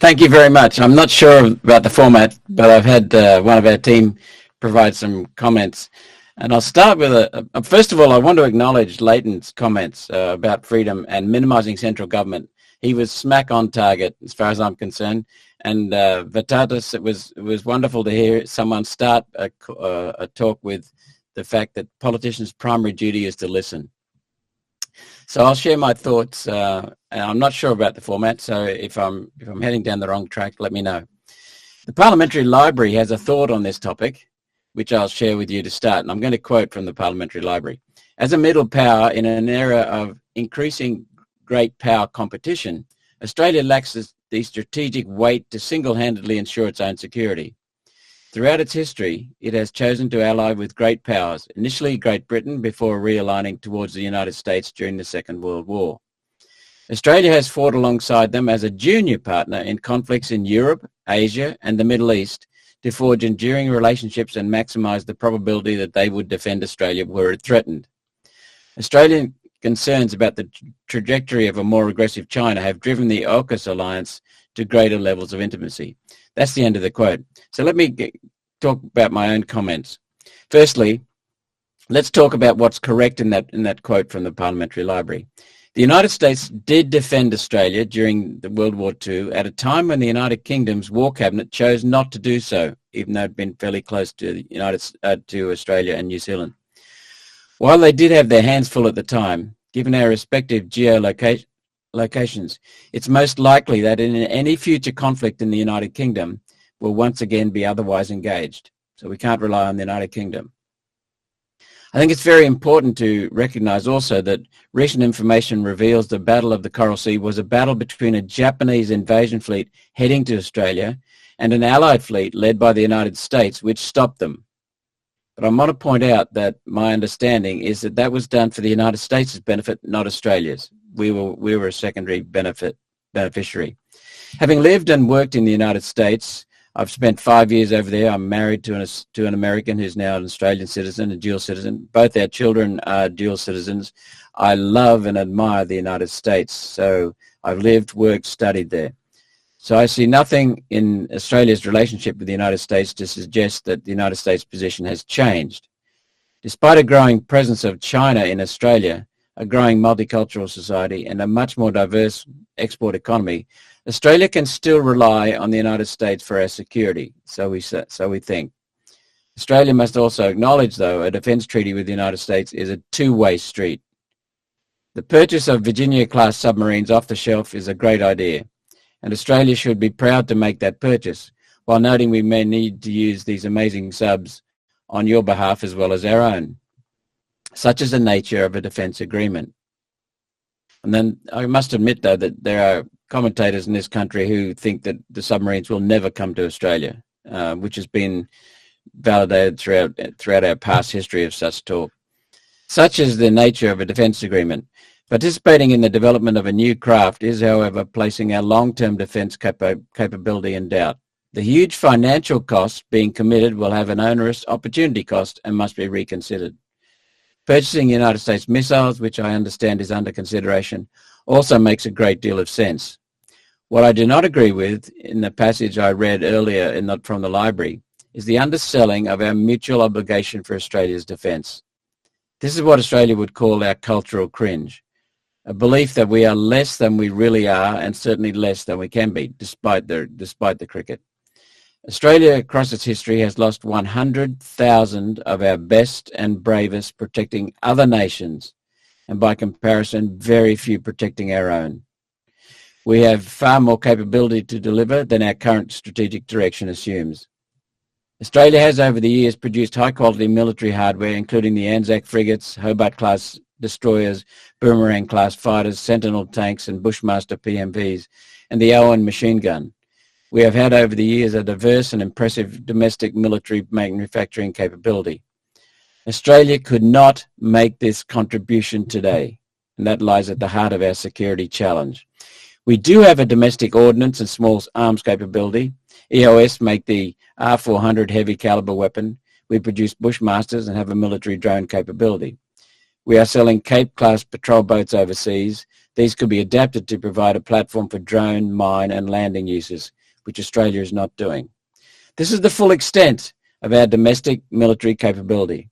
Thank you very much. I'm not sure about the format, but I've had one of our team provide some comments. And I'll start with first of all, I want to acknowledge Leighton's comments about freedom and minimizing central government. He was smack on target as far as I'm concerned. And Vatatis, it was wonderful to hear someone start a talk with the fact that politicians' primary duty is to listen. So I'll share my thoughts. I'm not sure about the format, so if I'm heading down the wrong track, let me know. The Parliamentary Library has a thought on this topic, which I'll share with you to start. And I'm going to quote from the Parliamentary Library. As a middle power in an era of increasing great power competition, Australia lacks the strategic weight to single-handedly ensure its own security. Throughout its history, it has chosen to ally with great powers, initially Great Britain before realigning towards the United States during the Second World War. Australia has fought alongside them as a junior partner in conflicts in Europe, Asia and the Middle East to forge enduring relationships and maximise the probability that they would defend Australia were it threatened. Australian concerns about the trajectory of a more aggressive China have driven the AUKUS alliance to greater levels of intimacy. That's the end of the quote. So let me talk about my own comments. Firstly, let's talk about what's correct in that quote from the Parliamentary Library. The United States did defend Australia during the World War II at a time when the United Kingdom's War Cabinet chose not to do so, even though it had been fairly close to to Australia and New Zealand. While they did have their hands full at the time, given our respective geolocations, it's most likely that in any future conflict in the United Kingdom will once again be otherwise engaged. So we can't rely on the United Kingdom. I think it's very important to recognise also that recent information reveals the Battle of the Coral Sea was a battle between a Japanese invasion fleet heading to Australia and an Allied fleet led by the United States, which stopped them. But I want to point out that my understanding is that that was done for the United States' benefit, not Australia's. We were a secondary beneficiary. Having lived and worked in the United States, I've spent 5 years over there. I'm married to an American who's now an Australian citizen, a dual citizen. Both our children are dual citizens. I love and admire the United States. So I've lived, worked, studied there. So I see nothing in Australia's relationship with the United States to suggest that the United States' position has changed. Despite a growing presence of China in Australia, a growing multicultural society and a much more diverse export economy, Australia can still rely on the United States for our security, so we think. Australia must also acknowledge, though, a defence treaty with the United States is a two-way street. The purchase of Virginia-class submarines off the shelf is a great idea, and Australia should be proud to make that purchase, while noting we may need to use these amazing subs on your behalf as well as our own. Such is the nature of a defence agreement. And then I must admit, though, that there are commentators in this country who think that the submarines will never come to Australia, which has been validated throughout our past history of such talk. Such is the nature of a defence agreement. Participating in the development of a new craft is, however, placing our long-term defence capability in doubt. The huge financial costs being committed will have an onerous opportunity cost and must be reconsidered. Purchasing United States missiles, which I understand is under consideration, also makes a great deal of sense. What I do not agree with in the passage I read earlier from the library is the underselling of our mutual obligation for Australia's defence. This is what Australia would call our cultural cringe, a belief that we are less than we really are and certainly less than we can be, despite the cricket. Australia, across its history, has lost 100,000 of our best and bravest protecting other nations, and by comparison, very few protecting our own. We have far more capability to deliver than our current strategic direction assumes. Australia has over the years produced high-quality military hardware, including the Anzac frigates, Hobart-class destroyers, Boomerang-class fighters, Sentinel tanks and Bushmaster PMVs, and the Owen machine gun. We have had over the years a diverse and impressive domestic military manufacturing capability. Australia could not make this contribution today, and that lies at the heart of our security challenge. We do have a domestic ordnance and small arms capability. EOS make the R400 heavy caliber weapon. We produce Bushmasters and have a military drone capability. We are selling Cape-class patrol boats overseas. These could be adapted to provide a platform for drone, mine and landing uses, which Australia is not doing. This is the full extent of our domestic military capability.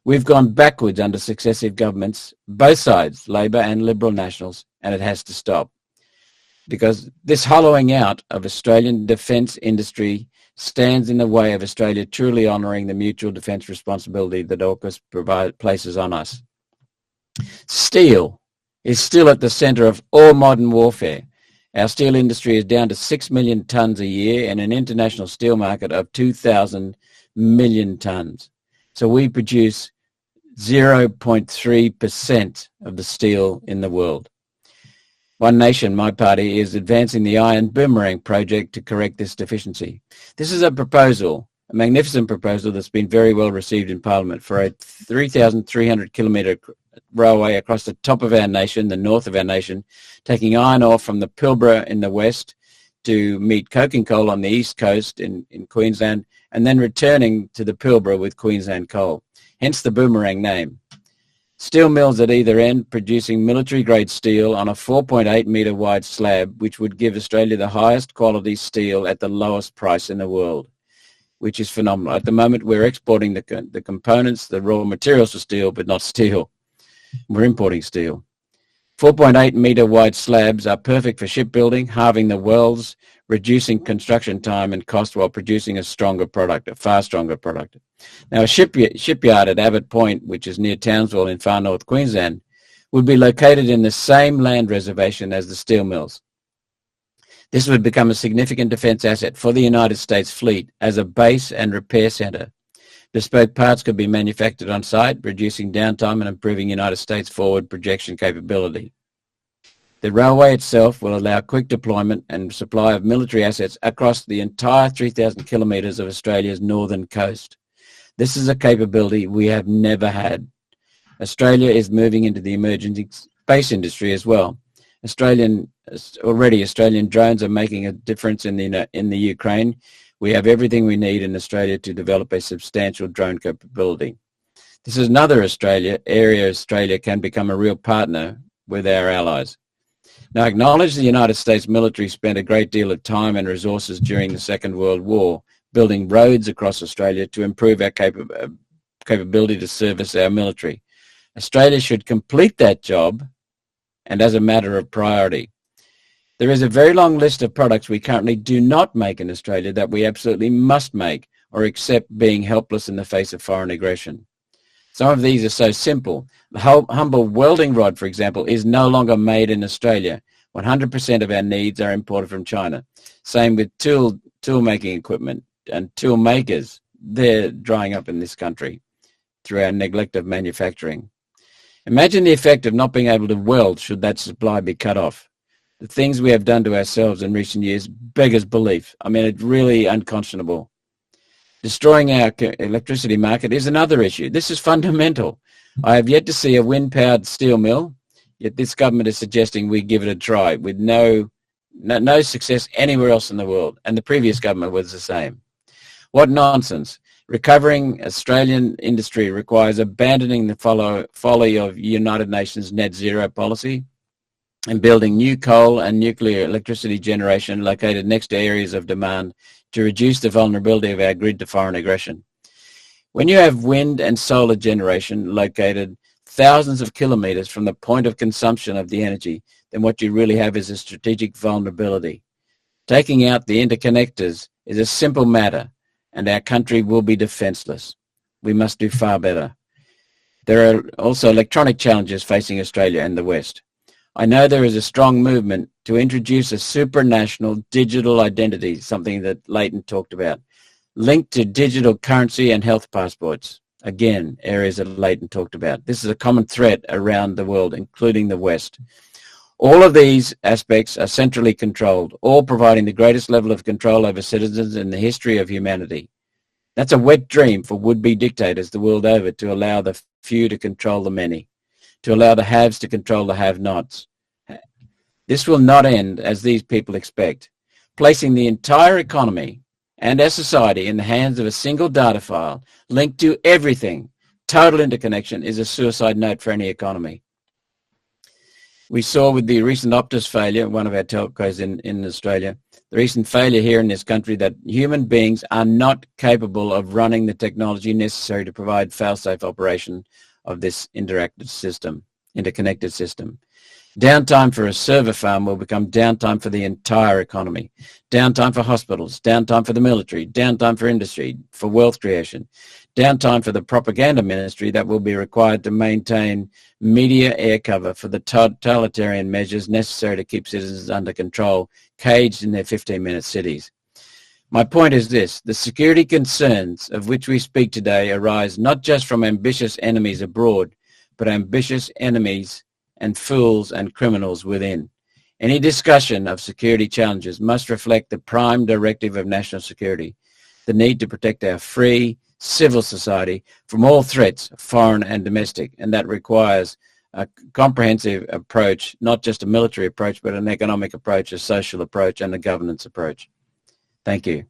We've gone backwards under successive governments, both sides, Labor and Liberal Nationals, and it has to stop. Because this hollowing out of Australian defence industry stands in the way of Australia truly honouring the mutual defence responsibility that AUKUS places on us. Steel is still at the centre of all modern warfare. Our steel industry is down to 6 million tonnes a year in an international steel market of 2,000 million tonnes. So we produce 0.3% of the steel in the world. One Nation, my party, is advancing the Iron Boomerang project to correct this deficiency. This is a proposal, a magnificent proposal that's been very well received in Parliament for a 3,300 kilometre railway across the top of our nation, the north of our nation, taking iron ore from the Pilbara in the west to meet coking coal on the east coast in Queensland, and then returning to the Pilbara with Queensland coal, hence the Boomerang name. Steel mills at either end producing military-grade steel on a 4.8 metre wide slab, which would give Australia the highest quality steel at the lowest price in the world, which is phenomenal. At the moment, we're exporting the components, the raw materials for steel, but not steel. We're importing steel. 4.8 metre wide slabs are perfect for shipbuilding, halving the welds, reducing construction time and cost while producing a stronger product, a far stronger product. Now, a shipyard at Abbott Point, which is near Townsville in far north Queensland, would be located in the same land reservation as the steel mills. This would become a significant defence asset for the United States fleet as a base and repair centre. Bespoke parts could be manufactured on site, reducing downtime and improving United States forward projection capability. The railway itself will allow quick deployment and supply of military assets across the entire 3,000 kilometres of Australia's northern coast. This is a capability we have never had. Australia is moving into the emerging space industry as well. Australian drones are making a difference in the Ukraine. We have everything we need in Australia to develop a substantial drone capability. This is another area Australia can become a real partner with our allies. Now, acknowledge the United States military spent a great deal of time and resources during the Second World War building roads across Australia to improve our capability to service our military. Australia should complete that job, and as a matter of priority. There is a very long list of products we currently do not make in Australia that we absolutely must make or accept being helpless in the face of foreign aggression. Some of these are so simple. The humble welding rod, for example, is no longer made in Australia. 100% of our needs are imported from China. Same with tool making equipment and tool makers. They're drying up in this country through our neglect of manufacturing. Imagine the effect of not being able to weld should that supply be cut off. The things we have done to ourselves in recent years beggars belief. I mean, it's really unconscionable. Destroying our electricity market is another issue. This is fundamental. I have yet to see a wind-powered steel mill, yet this government is suggesting we give it a try with no success anywhere else in the world, and the previous government was the same. What nonsense. Recovering Australian industry requires abandoning the folly of United Nations net zero policy and building new coal and nuclear electricity generation located next to areas of demand to reduce the vulnerability of our grid to foreign aggression. When you have wind and solar generation located thousands of kilometres from the point of consumption of the energy, then what you really have is a strategic vulnerability. Taking out the interconnectors is a simple matter, and our country will be defenceless. We must do far better. There are also electronic challenges facing Australia and the West. I know there is a strong movement to introduce a supranational digital identity, something that Leighton talked about, linked to digital currency and health passports. Again, areas that Leighton talked about. This is a common threat around the world, including the West. All of these aspects are centrally controlled, all providing the greatest level of control over citizens in the history of humanity. That's a wet dream for would-be dictators the world over, to allow the few to control the many, to allow the haves to control the have-nots. This will not end as these people expect. Placing the entire economy and our society in the hands of a single data file linked to everything, total interconnection, is a suicide note for any economy. We saw with the recent Optus failure, one of our telcos in Australia, the recent failure here in this country, that human beings are not capable of running the technology necessary to provide fail-safe operation of this interconnected system. Downtime for a server farm will become downtime for the entire economy. Downtime for hospitals, downtime for the military, downtime for industry, for wealth creation, downtime for the propaganda ministry that will be required to maintain media air cover for the totalitarian measures necessary to keep citizens under control, caged in their 15-minute cities. My point is this: the security concerns of which we speak today arise not just from ambitious enemies abroad, but ambitious enemies and fools and criminals within. Any discussion of security challenges must reflect the prime directive of national security, the need to protect our free, civil society from all threats, foreign and domestic, and that requires a comprehensive approach, not just a military approach, but an economic approach, a social approach, and a governance approach. Thank you.